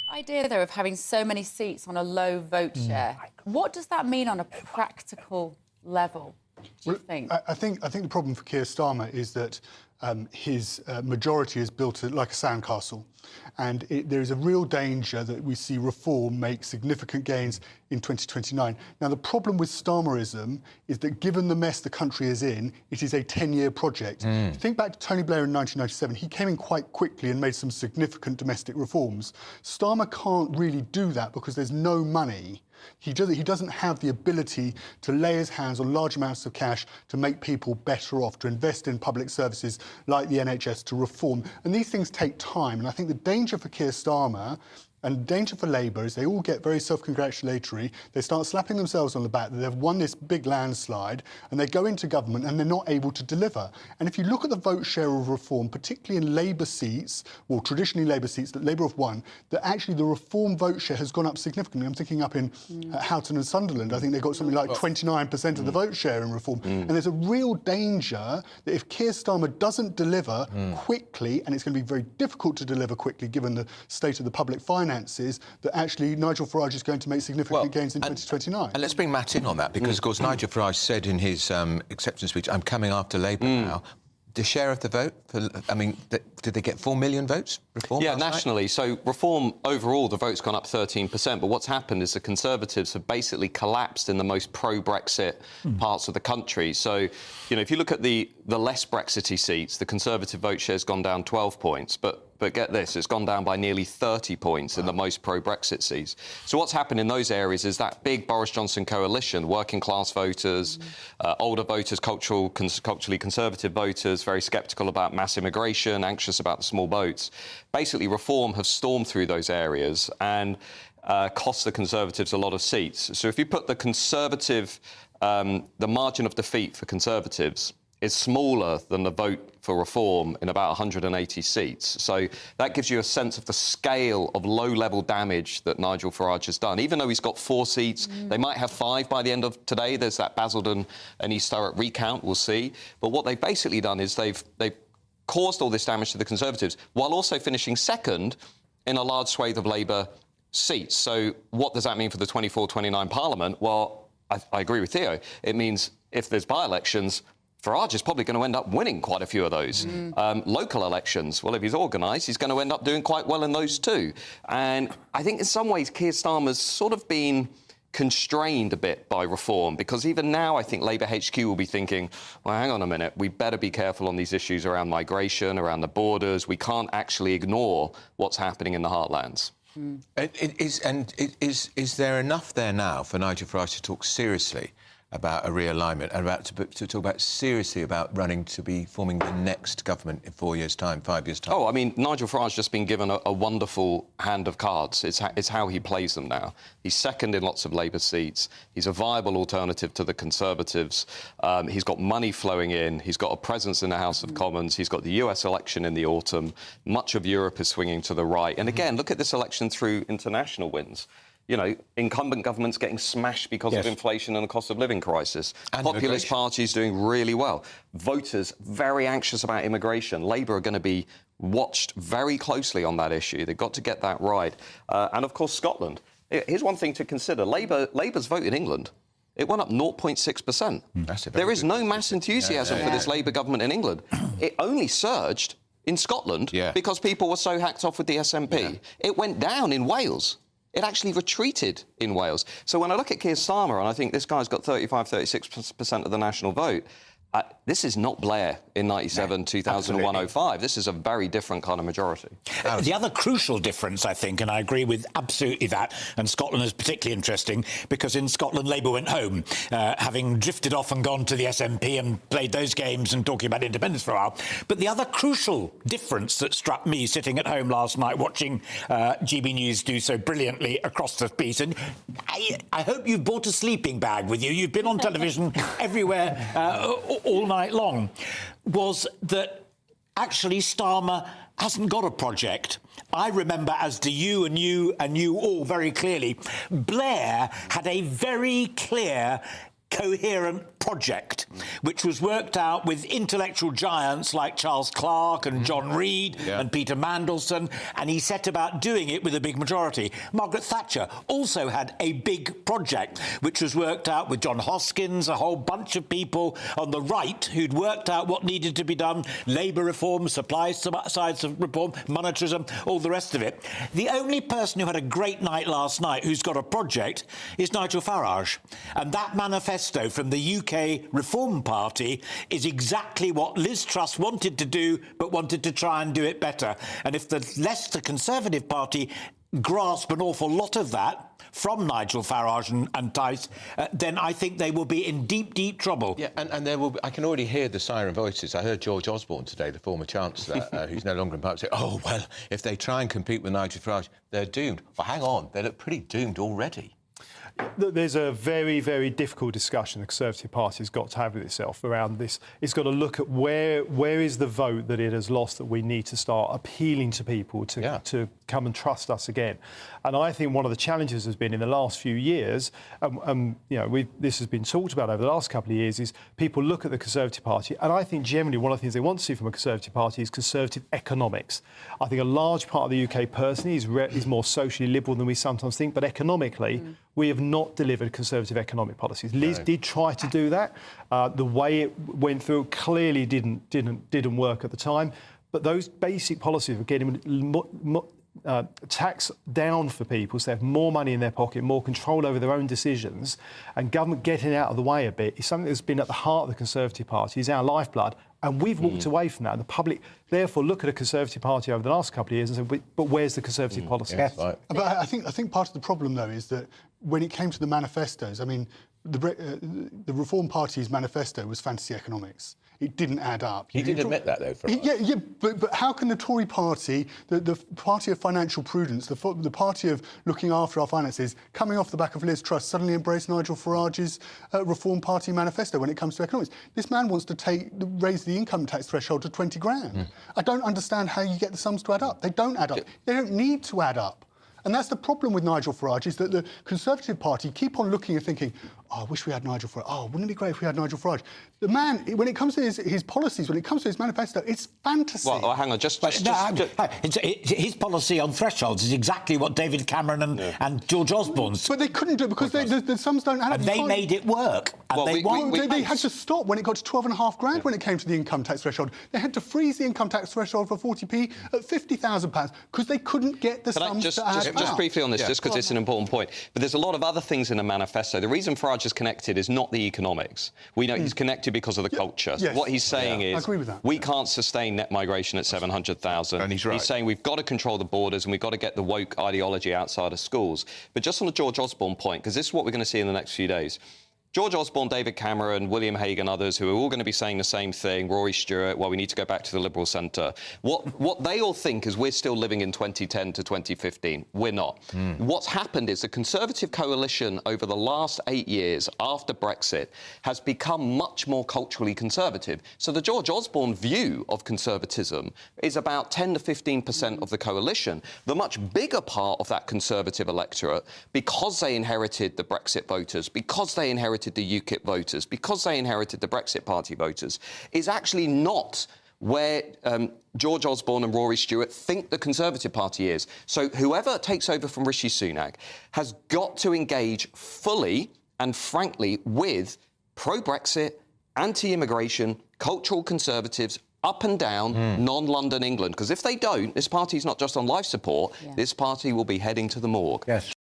idea, though, of having so many seats on a low vote share, what does that mean on a practical level, do you think? I think the problem for Keir Starmer is that his majority is built like a sandcastle. And there is a real danger that we see reform make significant gains in 2029. Now, the problem with Starmerism is that given the mess the country is in, it is a 10-year project. If you think back to Tony Blair in 1997, he came in quite quickly and made some significant domestic reforms. Starmer can't really do that because there's no money. He doesn't have the ability to lay his hands on large amounts of cash to make people better off, to invest in public services like the NHS, to reform. And these things take time. And I think the danger for Keir Starmer and danger for Labour is they all get very self-congratulatory. They start slapping themselves on the back that they've won this big landslide, and they go into government and they're not able to deliver. And if you look at the vote share of reform, particularly in Labour seats, well, traditionally Labour seats that Labour have won, that actually the reform vote share has gone up significantly. I'm thinking up in Houghton and Sunderland. I think they got something like 29% of the vote share in reform. And there's a real danger that if Keir Starmer doesn't deliver quickly, and it's going to be very difficult to deliver quickly given the state of the public finances, that actually Nigel Farage is going to make significant gains in 2029. And let's bring Matt in on that, because, of course, Nigel Farage said in his acceptance speech, I'm coming after Labour now. The share of the vote, did they get 4 million votes? Reform nationally. Night? So Reform, overall, the vote's gone up 13%. But what's happened is the Conservatives have basically collapsed in the most pro-Brexit parts of the country. So, if you look at the less Brexity seats, the Conservative vote share's gone down 12 points. But get this, it's gone down by nearly 30 points in the most pro-Brexit seats. So what's happened in those areas is that big Boris Johnson coalition, working-class voters, older voters, culturally conservative voters, very sceptical about mass immigration, anxious about the small votes. Basically, Reform have stormed through those areas and cost the Conservatives a lot of seats. So if you put the Conservative, the margin of defeat for Conservatives is smaller than the vote for Reform in about 180 seats. So that gives you a sense of the scale of low-level damage that Nigel Farage has done. Even though he's got 4 seats, they might have 5 by the end of today. There's that Basildon and East Thurrock recount, we'll see. But what they've basically done is they've caused all this damage to the Conservatives while also finishing second in a large swathe of Labour seats. So what does that mean for the 24-29 Parliament? Well, I agree with Theo. It means if there's by-elections, Farage is probably going to end up winning quite a few of those. Local elections, well, if he's organised, he's going to end up doing quite well in those too. And I think in some ways Keir Starmer's sort of been constrained a bit by Reform, because even now I think Labour HQ will be thinking, well, hang on a minute, we better be careful on these issues around migration, around the borders. We can't actually ignore what's happening in the heartlands. Is there enough there now for Nigel Farage to talk seriously about a realignment and to talk about seriously about running to be forming the next government in 4 years' time, 5 years' time? Oh, I mean, Nigel Farage's just been given a wonderful hand of cards. It's how he plays them now. He's second in lots of Labour seats. He's a viable alternative to the Conservatives. He's got money flowing in. He's got a presence in the House of Commons. He's got the US election in the autumn. Much of Europe is swinging to the right. And again, look at this election through international wins. Incumbent governments getting smashed because of inflation and a cost of living crisis. And populist parties doing really well. Voters very anxious about immigration. Labour are going to be watched very closely on that issue. They've got to get that right. And, of course, Scotland. Here's one thing to consider. Labour's vote in England, it went up 0.6%. There is no mass enthusiasm for this Labour government in England. It only surged in Scotland because people were so hacked off with the SNP. It went down in Wales. It actually retreated in Wales. So when I look at Keir Starmer, and I think this guy's got 35-36% of the national vote, this is not Blair in 97, 2001, 05. This is a very different kind of majority. The other crucial difference, I think, and I agree with absolutely that, and Scotland is particularly interesting, because in Scotland, Labour went home, having drifted off and gone to the SNP and played those games and talking about independence for a while. But the other crucial difference that struck me sitting at home last night watching GB News do so brilliantly across the piece, and I hope you've brought a sleeping bag with you. You've been on television everywhere all night long, was that actually Starmer hasn't got a project. I remember, as do you and you all very clearly, Blair had a very clear coherent project, which was worked out with intellectual giants like Charles Clarke and John Reed and Peter Mandelson, and he set about doing it with a big majority. Margaret Thatcher also had a big project, which was worked out with John Hoskins, a whole bunch of people on the right who'd worked out what needed to be done, labour reform, supply sides of reform, monetarism, all the rest of it. The only person who had a great night last night who's got a project is Nigel Farage, and that manifesto from the UK Reform Party is exactly what Liz Truss wanted to do, but wanted to try and do it better. And if the Leicester Conservative Party grasp an awful lot of that from Nigel Farage and Tice, then I think they will be in deep, deep trouble. Yeah, and there will be, I can already hear the siren voices. I heard George Osborne today, the former Chancellor, who's no longer in Parliament, say, oh, well, if they try and compete with Nigel Farage, they're doomed. Well, hang on, they look pretty doomed already. There's a very, very difficult discussion the Conservative Party has got to have with itself around this. It's got to look at where is the vote that it has lost that we need to start appealing to people to come and trust us again. And I think one of the challenges has been in the last few years, this has been talked about over the last couple of years, is people look at the Conservative Party, and I think generally one of the things they want to see from a Conservative Party is conservative economics. I think a large part of the UK personally is more socially liberal than we sometimes think, but economically, we have not delivered conservative economic policies. Liz did try to do that. The way it went through clearly didn't work at the time. But those basic policies of getting tax down for people so they have more money in their pocket, more control over their own decisions, and government getting out of the way a bit is something that's been at the heart of the Conservative Party, is our lifeblood. And we've walked away from that. And the public, therefore, look at a Conservative Party over the last couple of years and say, but where's the Conservative policy? Yes, right. But I think part of the problem, though, is that when it came to the manifestos, I mean, the Reform Party's manifesto was fantasy economics. It didn't add up. He did admit that, though, for us. Yeah, but how can the Tory party, the party of financial prudence, the party of looking after our finances, coming off the back of Liz Truss, suddenly embrace Nigel Farage's Reform Party manifesto when it comes to economics? This man wants to raise the income tax threshold to 20 grand. I don't understand how you get the sums to add up. They don't add up. They don't need to add up. And that's the problem with Nigel Farage, is that the Conservative Party keep on looking and thinking, oh, I wish we had Nigel Farage. Oh, wouldn't it be great if we had Nigel Farage? The man, when it comes to his policies, when it comes to his manifesto, it's fantasy. Well, hang on, his policy on thresholds is exactly what David Cameron and George Osborne's... But they couldn't do it because the sums don't add up. And they made it work. And they had to stop when it got to 12.5 grand when it came to the income tax threshold. They had to freeze the income tax threshold for 40p at £50,000 because they couldn't get the sums to add up. Just briefly on this, just because it's an important point. But there's a lot of other things in the manifesto. The reason Farage is connected is not the economics. We know he's connected because of the culture. Yes. What he's saying is, I agree with that. we can't sustain net migration at 700,000. And he's right. He's saying we've got to control the borders and we've got to get the woke ideology outside of schools. But just on the George Osborne point, because this is what we're going to see in the next few days, George Osborne, David Cameron, William Hague and others who are all going to be saying the same thing, Rory Stewart, well, we need to go back to the Liberal centre. What they all think is we're still living in 2010 to 2015. We're not. What's happened is the Conservative coalition over the last 8 years after Brexit has become much more culturally conservative. So the George Osborne view of conservatism is about 10 to 15% of the coalition. The much bigger part of that Conservative electorate, because they inherited the Brexit voters, because they inherited the UKIP voters, because they inherited the Brexit Party voters, is actually not where George Osborne and Rory Stewart think the Conservative Party is. So whoever takes over from Rishi Sunak has got to engage fully and frankly with pro-Brexit, anti-immigration, cultural conservatives, up and down, non-London England. Because if they don't, this party's not just on life support, this party will be heading to the morgue. Yes.